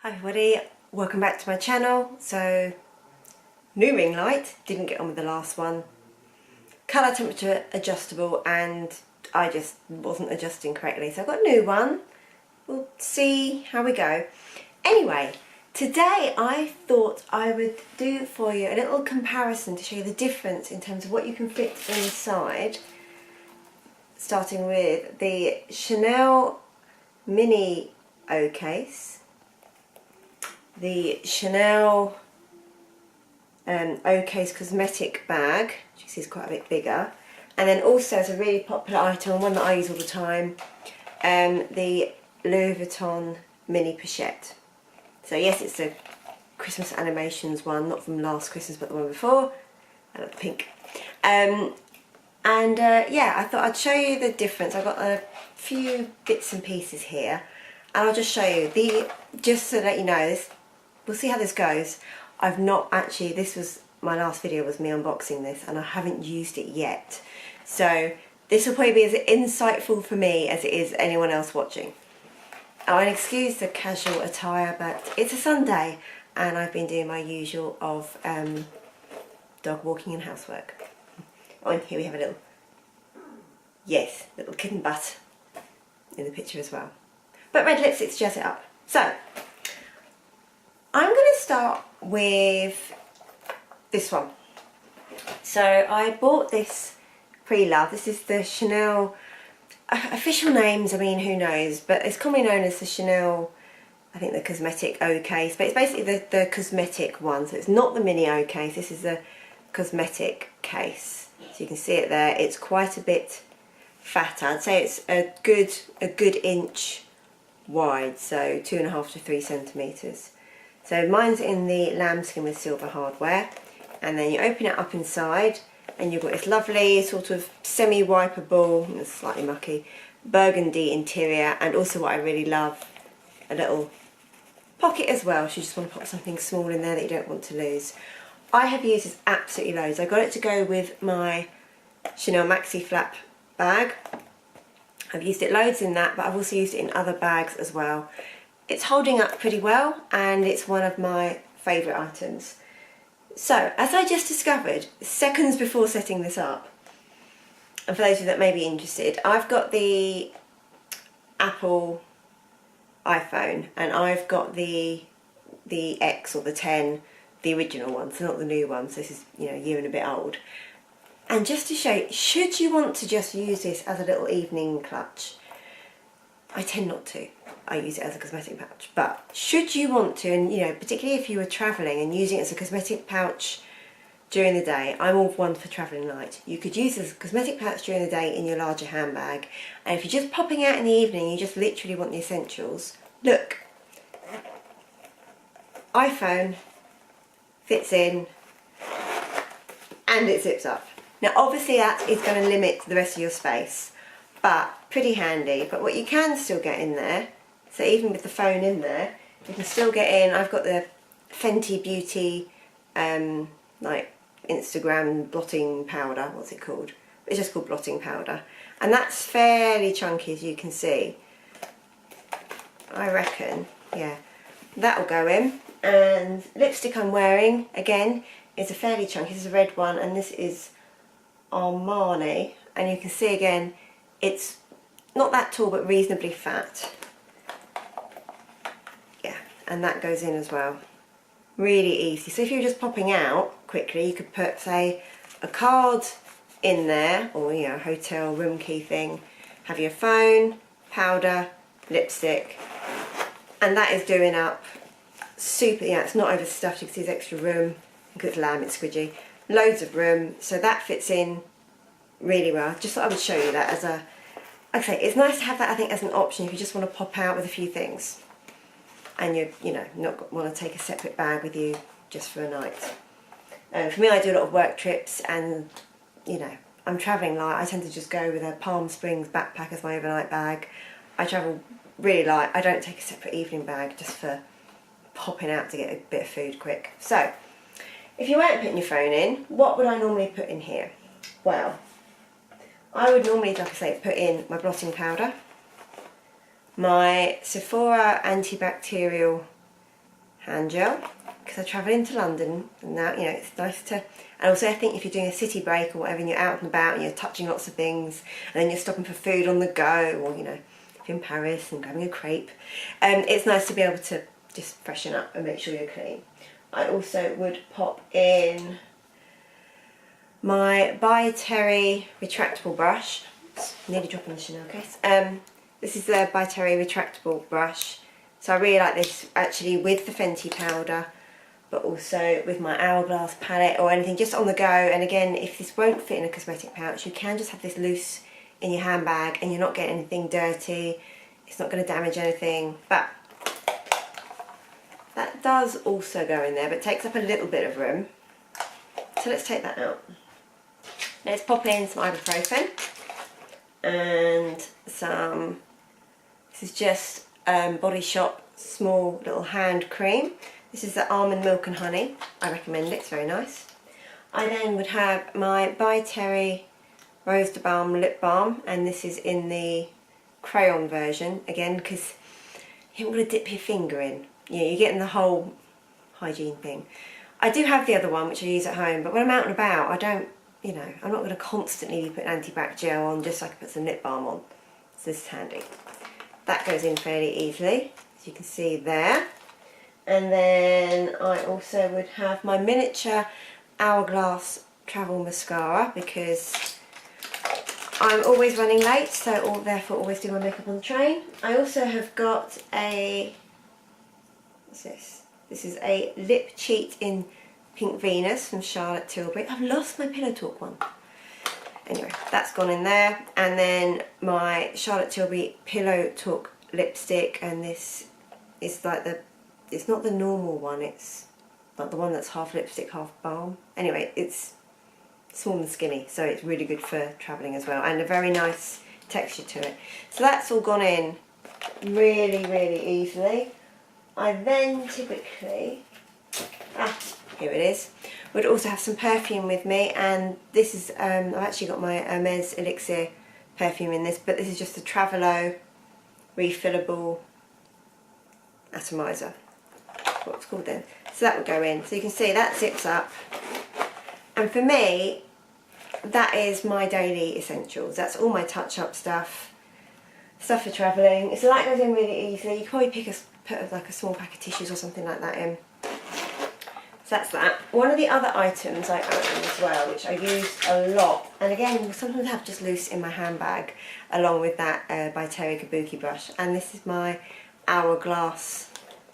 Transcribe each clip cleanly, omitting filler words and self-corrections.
Hi everybody, welcome back to my channel. So, new ring light, didn't get on with the last one. Colour temperature adjustable, and I just wasn't adjusting correctly. So I've got a new one. We'll see how we go. Anyway, today I thought I would do for you a little comparison to show you the difference in terms of what you can fit inside. Starting with the Chanel Mini case, the Chanel case cosmetic bag, which you see is quite a bit bigger, and then also as a really popular item, one that I use all the time, the Louis Vuitton Mini Pochette. So yes, it's the Christmas animations one, not from last Christmas but the one before. I love the pink. Yeah, I thought I'd show you the difference. I've got a few bits and pieces here, and I'll just show you just to let you know this. We'll see how this goes. I've not actually, my last video was me unboxing this, and I haven't used it yet. So this will probably be as insightful for me as it is anyone else watching. Oh, and excuse the casual attire, but it's a Sunday and I've been doing my usual of dog walking and housework. Oh, and here we have a little kitten butt in the picture as well. But red lipstick to jazz it up. So, I'm going to start with this one. So I bought this pre-love. This is the Chanel, official names, I mean, who knows, but it's commonly known as the Chanel, I think the cosmetic O case, but it's basically the cosmetic one. So it's not the mini O case, this is the cosmetic case. So you can see it there. It's quite a bit fatter. I'd say it's a good inch wide, so 2.5 to 3 centimetres. So mine's in the lambskin with silver hardware, and then you open it up inside and you've got this lovely sort of semi-wipeable, slightly mucky, burgundy interior, and also what I really love, a little pocket as well, so you just want to put something small in there that you don't want to lose. I have used this absolutely loads. I got it to go with my Chanel Maxi Flap bag. I've used it loads in that, but I've also used it in other bags as well. It's holding up pretty well, and it's one of my favourite items. So, as I just discovered seconds before setting this up, and for those of you that may be interested, I've got the Apple iPhone, and I've got the X or the 10, the original one, so not the new one, so this is, you know, a year and a bit old. And just to show you, should you want to just use this as a little evening clutch, I tend not to. I use it as a cosmetic pouch, but should you want to, and you know, particularly if you were travelling and using it as a cosmetic pouch during the day, I'm all one for travelling light. You could use it as a cosmetic pouch during the day in your larger handbag, and if you're just popping out in the evening, you just literally want the essentials. Look, iPhone fits in, and it zips up. Now obviously that is going to limit the rest of your space, but pretty handy. But what you can still get in there, so even with the phone in there, you can still get in, I've got the Fenty Beauty like Instagram blotting powder, what's it called? It's just called blotting powder, and that's fairly chunky, as you can see. I reckon, yeah, that'll go in. And lipstick I'm wearing, again, is a fairly chunky, this is a red one, and this is Armani, and you can see again, it's not that tall but reasonably fat. Yeah, and that goes in as well. Really easy. So if you're just popping out quickly, you could put, say, a card in there, or you know, a hotel room key thing, have your phone, powder, lipstick, and that is doing up super. Yeah, it's not overstuffed, you can see there's extra room, because it's lamb, it's squidgy. Loads of room, so that fits in really well. Just thought I would show you that as a, okay, it's nice to have that, I think, as an option if you just want to pop out with a few things and you know, not want to take a separate bag with you just for a night. For me, I do a lot of work trips, and you know, I'm travelling light. I tend to just go with a Palm Springs backpack as my overnight bag. I travel really light. I don't take a separate evening bag just for popping out to get a bit of food quick. So if you weren't putting your phone in, what would I normally put in here? Well, I would normally, like I say, put in my blotting powder, my Sephora antibacterial hand gel, because I travel into London and now, you know, it's nice to, and also I think if you're doing a city break or whatever and you're out and about and you're touching lots of things and then you're stopping for food on the go, or, you know, if you're in Paris and grabbing a crepe, it's nice to be able to just freshen up and make sure you're clean. I also would pop in my By Terry retractable brush. Nearly dropping the Chanel case. This is the By Terry retractable brush. So I really like this actually with the Fenty powder, but also with my Hourglass palette or anything just on the go. And again, if this won't fit in a cosmetic pouch, you can just have this loose in your handbag and you're not getting anything dirty. It's not going to damage anything. But that does also go in there, but it takes up a little bit of room. So let's take that out. Let's pop in some ibuprofen and some, this is just Body Shop small little hand cream. This is the almond milk and honey. I recommend it, it's very nice. I then would have my By Terry Rose de Balm lip balm, and this is in the crayon version, again because you haven't got to dip your finger in. Yeah, you're getting the whole hygiene thing. I do have the other one which I use at home, but when I'm out and about I don't, you know, I'm not going to constantly be putting anti-bac gel on just so I can put some lip balm on. So this is handy. That goes in fairly easily, as you can see there. And then I also would have my miniature Hourglass travel mascara because I'm always running late, so therefore always do my makeup on the train. I also have got a, what's this? This is a lip cheat in Pink Venus from Charlotte Tilbury. I've lost my Pillow Talk one. Anyway, that's gone in there. And then my Charlotte Tilbury Pillow Talk lipstick, and this is like the, it's not the normal one, it's like the one that's half lipstick, half balm. Anyway, it's small and skinny, so it's really good for travelling as well, and a very nice texture to it. So that's all gone in really, really easily. I then typically, here it is, would also have some perfume with me, and this is, I've actually got my Hermes Elixir perfume in this, but this is just a Travelo refillable atomizer, what it's called then. So that would go in, so you can see that zips up, and for me that is my daily essentials. That's all my touch-up stuff for travelling. So that goes in really easily. You can probably put like a small pack of tissues or something like that in. So that's that. One of the other items I own as well, which I use a lot, and again sometimes I have just loose in my handbag, along with that By Terry Kabuki brush, and this is my Hourglass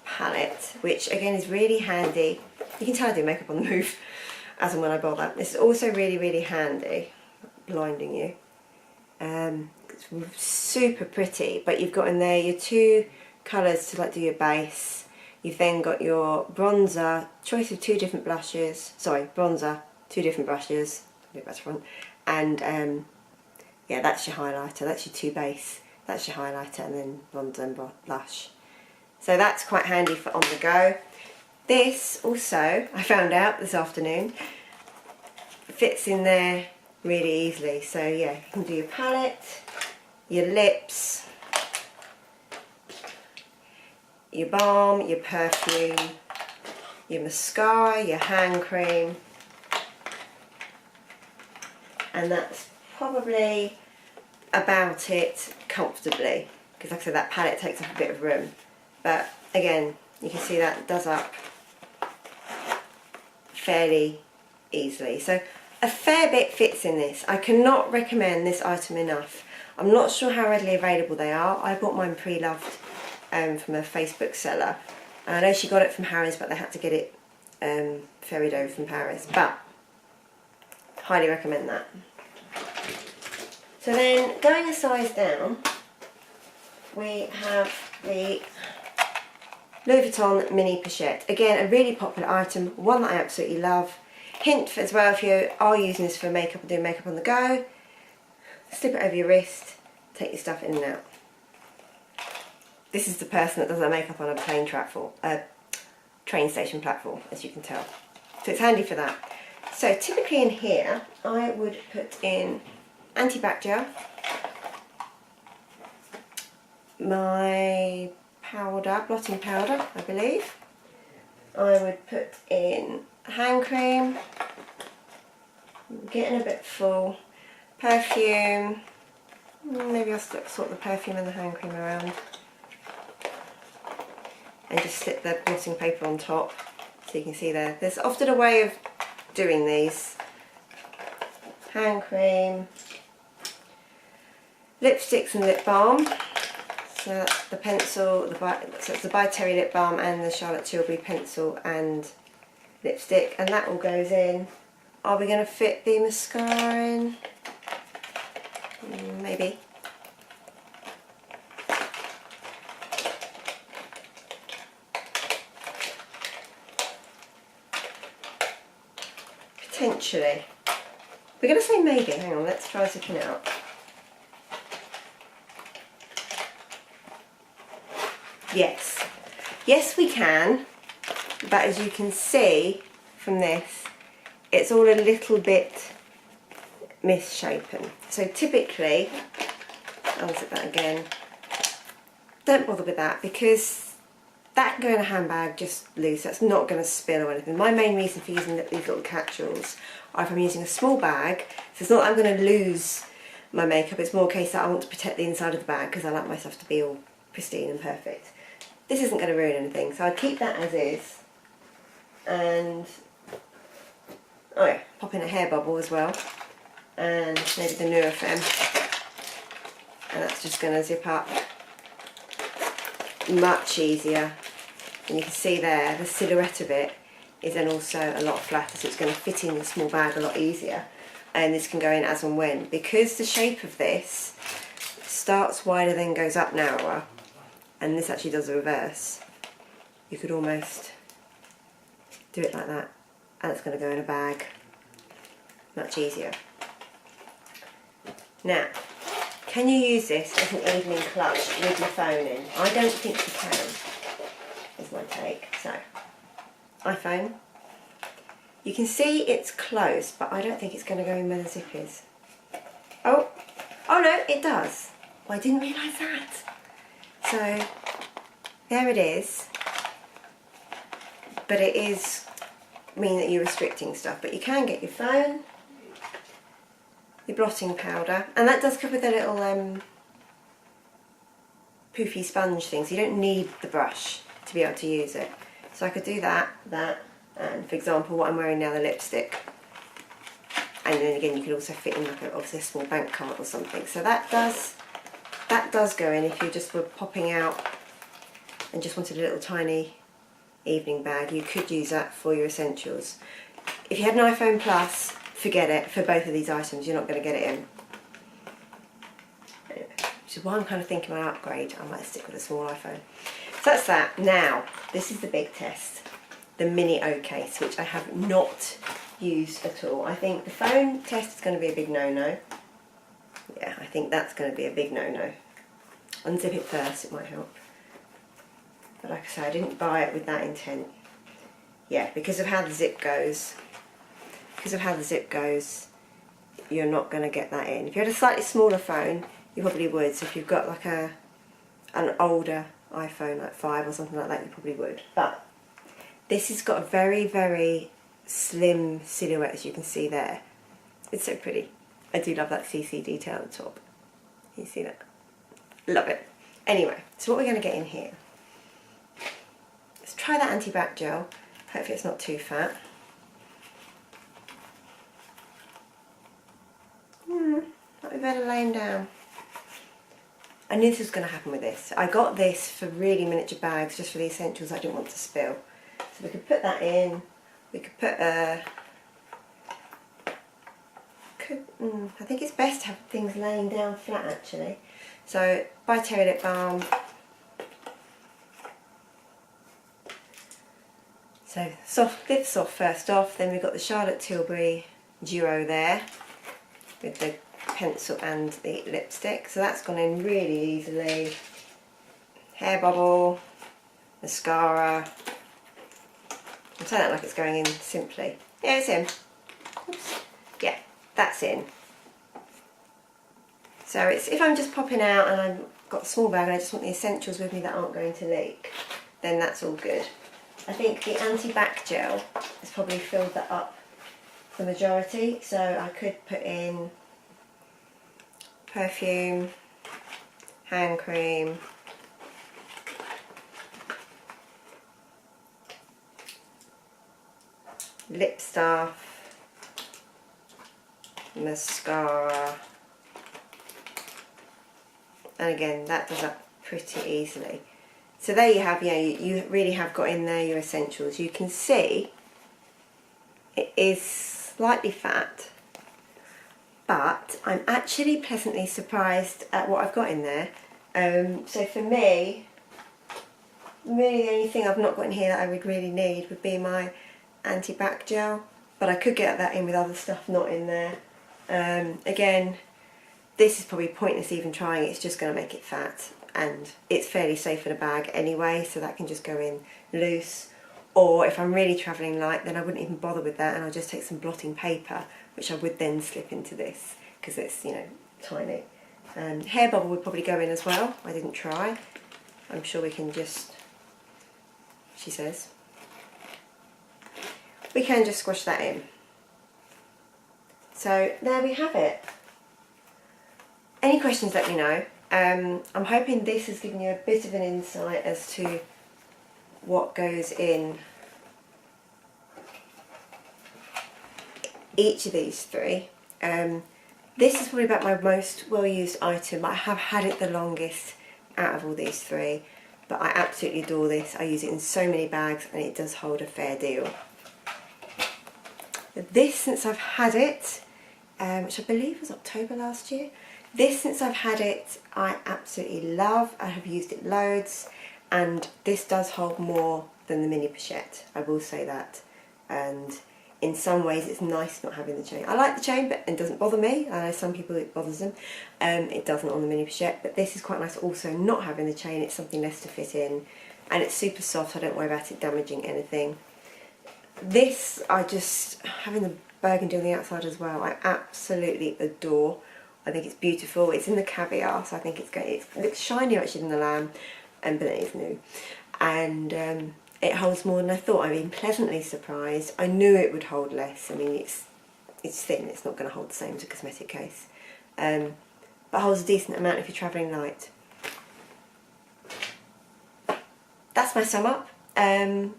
palette, which again is really handy. You can tell I do makeup on the move as and when I bother. This is also really, really handy, blinding you. It's super pretty, but you've got in there your two colours to like do your base. You've then got your bronzer, choice of two different blushes, sorry, bronzer, two different brushes, back to front, and yeah, that's your highlighter, that's your two base, that's your highlighter, and then bronzer and blush. So that's quite handy for on the go. This also, I found out this afternoon, fits in there really easily. So yeah, you can do your palette, your lips, your balm, your perfume, your mascara, your hand cream, and that's probably about it comfortably, because like I said, that palette takes up a bit of room, but again you can see that does up fairly easily. So a fair bit fits in this. I cannot recommend this item enough. I'm not sure how readily available they are. I bought mine pre-loved from a Facebook seller. And I know she got it from Harry's, but they had to get it ferried over from Paris. But highly recommend that. So then going a size down, we have the Louis Vuitton Mini Pochette. Again, a really popular item, one that I absolutely love. Hint as well, if you are using this for makeup and doing makeup on the go, slip it over your wrist, take your stuff in and out. This is the person that does their makeup on a train station platform, as you can tell. So it's handy for that. So typically in here, I would put in anti-bac gel, my powder, blotting powder, I believe. I would put in hand cream, getting a bit full, perfume, maybe I'll sort the perfume and the hand cream around, and just slip the blotting paper on top so you can see there. There's often a way of doing these. Hand cream, lipsticks and lip balm. So that's the pencil, so it's the By Terry lip balm and the Charlotte Tilbury pencil and lipstick, and that all goes in. Are we going to fit the mascara in? Maybe. Potentially. We're going to say maybe. Hang on, let's try zipping it up. Yes. Yes, we can. But as you can see from this, it's all a little bit misshapen. So typically, I'll zip that again. Don't bother with that because that can go in a handbag just loose. That's not going to spill or anything. My main reason for using these little catch-alls are if I'm using a small bag. So it's not that I'm going to lose my makeup. It's more a case that I want to protect the inside of the bag because I like my stuff to be all pristine and perfect. This isn't going to ruin anything, so I'd keep that as is. And oh yeah, pop in a hair bubble as well, and maybe the Nurofen, and that's just going to zip up much easier. And you can see there the silhouette of it is then also a lot flatter, so it's going to fit in the small bag a lot easier, and this can go in as and when. Because the shape of this starts wider then goes up narrower, and this actually does the reverse, you could almost do it like that, and it's going to go in a bag much easier. Now, can you use this as an evening clutch with your phone in? I don't think you can, is my take. So, iPhone. You can see it's close, but I don't think it's going to go in where the zip is. Oh no, it does. Oh, I didn't realise that. So, there it is. But it is mean that you're restricting stuff. But you can get your phone, your blotting powder, and that does come with a little poofy sponge thing, so you don't need the brush to be able to use it. So I could do that, and for example what I'm wearing now, the lipstick. And then again you could also fit in like obviously a small bank card or something. So that does go in if you just were popping out and just wanted a little tiny evening bag. You could use that for your essentials. If you had an iPhone Plus, forget it. For both of these items you're not going to get it in. Anyway, which is why I'm kind of thinking about upgrade. I might stick with a small iPhone. So that's that. Now, this is the big test. The Mini O case, which I have not used at all. I think the phone test is going to be a big no-no. Yeah, I think that's going to be a big no-no. Unzip it first, it might help. But like I say, I didn't buy it with that intent. Yeah, because of how the zip goes. You're not going to get that in. If you had a slightly smaller phone, you probably would. So if you've got like an older iPhone, like 5 or something like that, you probably would. But this has got a very, very slim silhouette, as you can see there. It's so pretty. I do love that CC detail at the top. Can you see that? Love it. Anyway, so what we're going to get in here. Let's try that anti-bac gel. Hopefully it's not too fat. Might be better laying down. I knew this was going to happen with this. I got this for really miniature bags, just for the essentials I didn't want to spill. So we could put that in. We could put a... I think it's best to have things laying down flat actually. So, By Terry lip balm. So, lip soft first off. Then we've got the Charlotte Tilbury duo there with the pencil and the lipstick. So that's gone in really easily. Hair bubble, mascara. I'm saying that like it's going in simply. Yeah, it's in. Oops. Yeah, that's in. So it's if I'm just popping out and I've got a small bag and I just want the essentials with me that aren't going to leak, then that's all good. I think the anti-bac gel has probably filled that up the majority, so I could put in perfume, hand cream, lip stuff, mascara, and again that does that pretty easily. So there you have, you really have got in there your essentials. You can see it is slightly fat, but I'm actually pleasantly surprised at what I've got in there. So for me, really the only thing I've not got in here that I would really need would be my anti-bac gel, but I could get that in with other stuff not in there. Again, this is probably pointless even trying, it's just going to make it fat, and it's fairly safe in a bag anyway, so that can just go in loose. Or if I'm really travelling light, then I wouldn't even bother with that, and I'll just take some blotting paper, which I would then slip into this, because it's, you know, tiny. Hair bubble would probably go in as well. I didn't try. I'm sure we can just, she says, we can just squash that in. So there we have it. Any questions, let me know. I'm hoping this has given you a bit of an insight as to what goes in each of these three. This is probably about my most well used item. I have had it the longest out of all these three, but I absolutely adore this. I use it in so many bags and it does hold a fair deal. This, since I've had it, which I believe was October last year, this, since I've had it, I absolutely love. I have used it loads, and this does hold more than the Mini Pochette, I will say that. And in some ways it's nice not having the chain. I like the chain, but it doesn't bother me. I know some people it bothers them. It doesn't on the Mini Pochette, but this is quite nice also not having the chain. It's something less to fit in, and it's super soft, so I don't worry about it damaging anything. This, I just, having the burgundy on the outside as well, I absolutely adore. I think it's beautiful. It's in the caviar, so I think it's great. It looks shinier actually than the lamb, but it is new. And it holds more than I thought. I've been pleasantly surprised. I knew it would hold less. I mean, it's thin. It's not going to hold the same as a cosmetic case. But holds a decent amount if you're travelling light. That's my sum up. I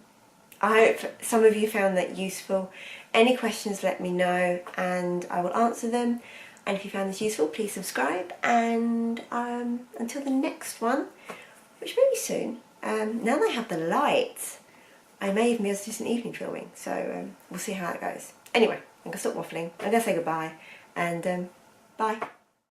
hope some of you found that useful. Any questions, let me know and I will answer them. And if you found this useful, please subscribe. And until the next one, which may be soon. Now that I have the light, I may even be able to do some evening filming. So we'll see how that goes. Anyway, I'm going to stop waffling. I'm going to say goodbye. And bye.